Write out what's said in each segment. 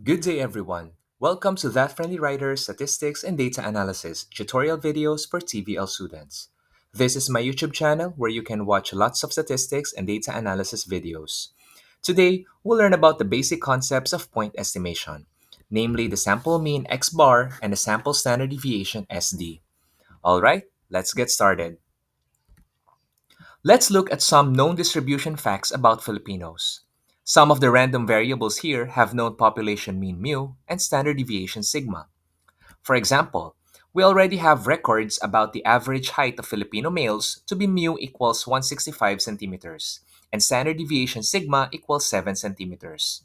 Good day, everyone. Welcome to That Friendly Writer Statistics and Data Analysis tutorial videos for TVL students. This is my YouTube channel where you can watch lots of statistics and data analysis videos. Today, we'll learn about the basic concepts of point estimation, namely the sample mean x bar and the sample standard deviation SD. All right, let's get started. Let's look at some known distribution facts about Filipinos. Some of the random variables here have known population mean mu and standard deviation sigma. For example, we already have records about the average height of Filipino males to be mu equals 165 centimeters and standard deviation sigma equals 7 centimeters.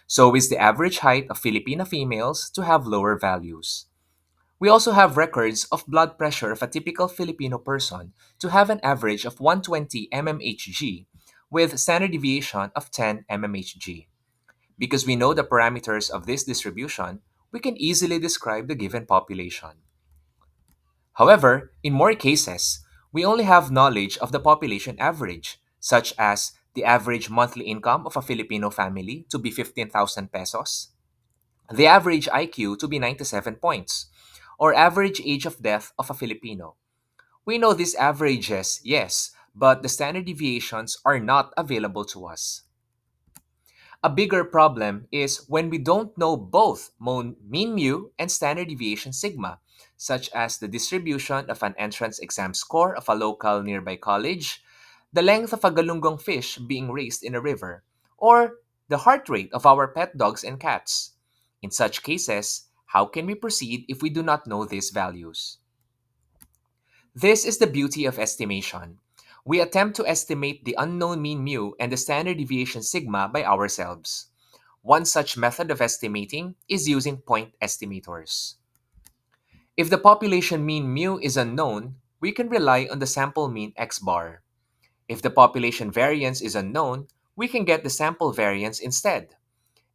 So is the average height of Filipina females to have lower values. We also have records of blood pressure of a typical Filipino person to have an average of 120 mmHg with standard deviation of 10 mmHg. Because we know the parameters of this distribution, we can easily describe the given population. However, in more cases, we only have knowledge of the population average, such as the average monthly income of a Filipino family to be 15,000 pesos, the average IQ to be 97 points, or average age of death of a Filipino. We know these averages, yes, but the standard deviations are not available to us. A bigger problem is when we don't know both mean mu and standard deviation sigma, such as the distribution of an entrance exam score of a local nearby college, the length of a galunggong fish being raised in a river, or the heart rate of our pet dogs and cats. In such cases, how can we proceed if we do not know these values? This is the beauty of estimation. We attempt to estimate the unknown mean mu and the standard deviation sigma by ourselves. One such method of estimating is using point estimators. If the population mean mu is unknown, we can rely on the sample mean x bar. If the population variance is unknown, we can get the sample variance instead.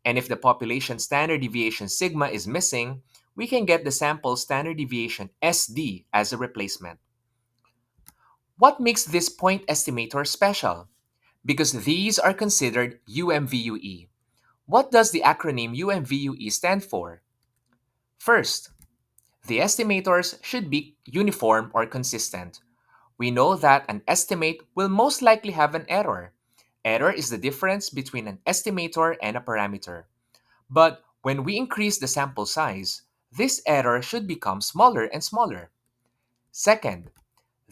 And if the population standard deviation sigma is missing, we can get the sample standard deviation SD as a replacement. What makes this point estimator special? Because these are considered UMVUE. What does the acronym UMVUE stand for? First, the estimators should be uniform or consistent. We know that an estimate will most likely have an error. Error is the difference between an estimator and a parameter. But when we increase the sample size, this error should become smaller and smaller. Second,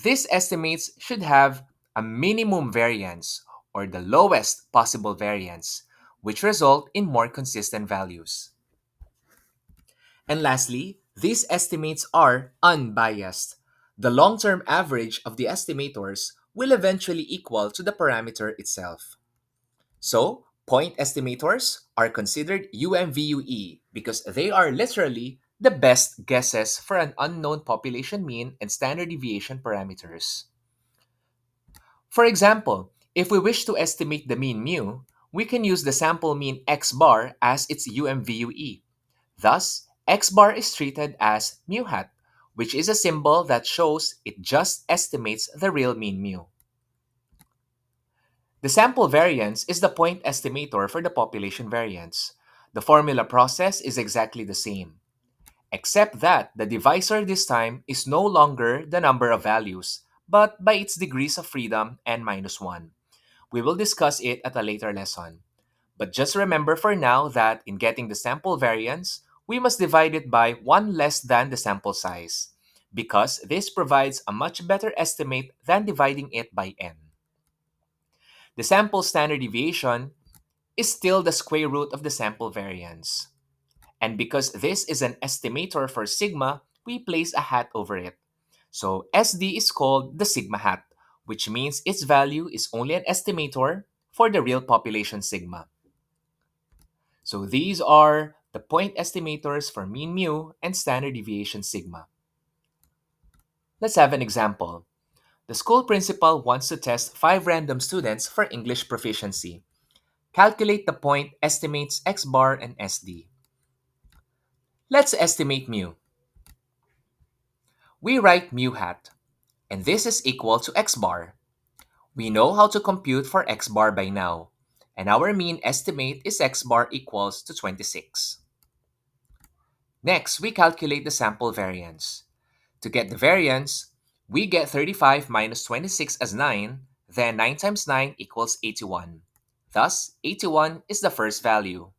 these estimates should have a minimum variance or the lowest possible variance, which result in more consistent values. And lastly, these estimates are unbiased. The long-term average of the estimators will eventually equal to the parameter itself. So, point estimators are considered UMVUE because they are literally the best guesses for an unknown population mean and standard deviation parameters. For example, if we wish to estimate the mean mu, we can use the sample mean x bar as its UMVUE. Thus, x bar is treated as mu hat, which is a symbol that shows it just estimates the real mean mu. The sample variance is the point estimator for the population variance. The formula process is exactly the same, except that the divisor this time is no longer the number of values, but by its degrees of freedom n minus 1. We will discuss it at a later lesson. But just remember for now that in getting the sample variance, we must divide it by 1 less than the sample size, because this provides a much better estimate than dividing it by n. The sample standard deviation is still the square root of the sample variance. And because this is an estimator for sigma, we place a hat over it. So SD is called the sigma hat, which means its value is only an estimator for the real population sigma. So these are the point estimators for mean mu and standard deviation sigma. Let's have an example. The school principal wants to test 5 random students for English proficiency. Calculate the point estimates x bar and SD. Let's estimate mu. We write mu hat, and this is equal to x bar. We know how to compute for x bar by now, and our mean estimate is x bar equals to 26. Next, we calculate the sample variance. To get the variance, we get 35 minus 26 as 9, then 9 times 9 equals 81. Thus, 81 is the first value.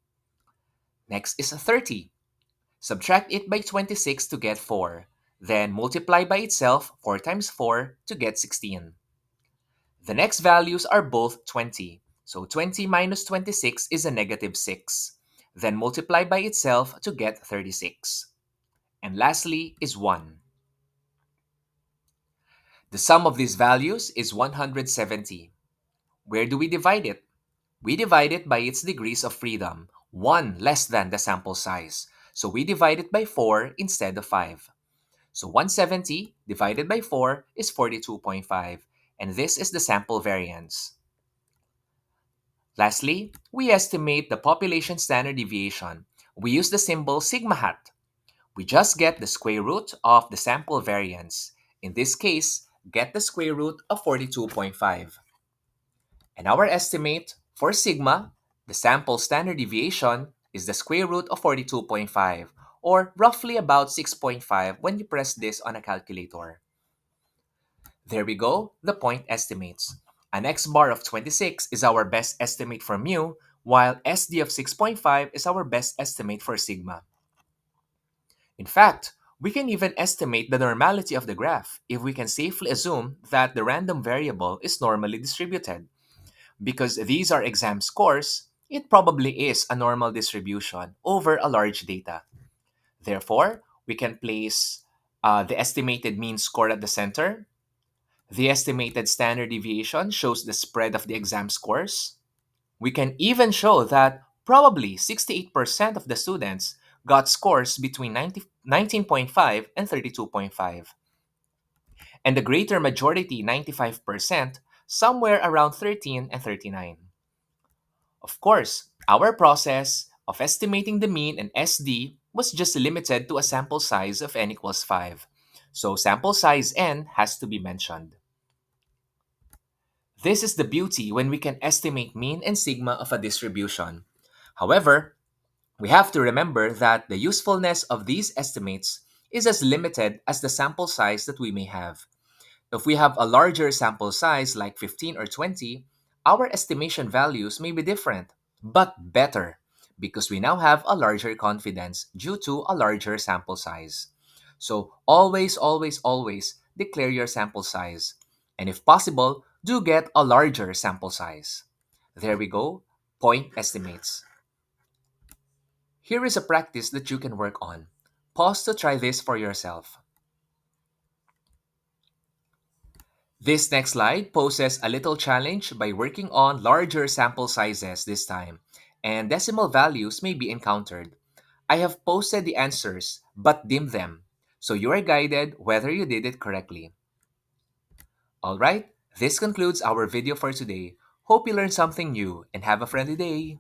Next is 30. Subtract it by 26 to get 4. Then multiply by itself 4 times 4 to get 16. The next values are both 20. So 20 minus 26 is a negative 6. Then multiply by itself to get 36. And lastly is 1. The sum of these values is 170. Where do we divide it? We divide it by its degrees of freedom, 1 less than the sample size. So we divide it by 4 instead of 5. So 170 divided by 4 is 42.5, and this is the sample variance. Lastly, we estimate the population standard deviation. We use the symbol sigma hat. We just get the square root of the sample variance. In this case, get the square root of 42.5. And our estimate for sigma, the sample standard deviation, is the square root of 42.5, or roughly about 6.5 when you press this on a calculator. There we go, the point estimates. An x bar of 26 is our best estimate for mu, while SD of 6.5 is our best estimate for sigma. In fact, we can even estimate the normality of the graph if we can safely assume that the random variable is normally distributed. Because these are exam scores, it probably is a normal distribution over a large data. Therefore, we can place the estimated mean score at the center. The estimated standard deviation shows the spread of the exam scores. We can even show that probably 68% of the students got scores between 19.5 and 32.5. And the greater majority, 95%, somewhere around 13 and 39. Of course, our process of estimating the mean and SD was just limited to a sample size of n equals 5. So sample size n has to be mentioned. This is the beauty when we can estimate mean and sigma of a distribution. However, we have to remember that the usefulness of these estimates is as limited as the sample size that we may have. If we have a larger sample size like 15 or 20, our estimation values may be different, but better, because we now have a larger confidence due to a larger sample size. So always, always, always declare your sample size. And if possible, do get a larger sample size. There we go, point estimates. Here is a practice that you can work on. Pause to try this for yourself. This next slide poses a little challenge by working on larger sample sizes this time, and decimal values may be encountered. I have posted the answers, but dim them, so you are guided whether you did it correctly. Alright, this concludes our video for today. Hope you learned something new and have a friendly day.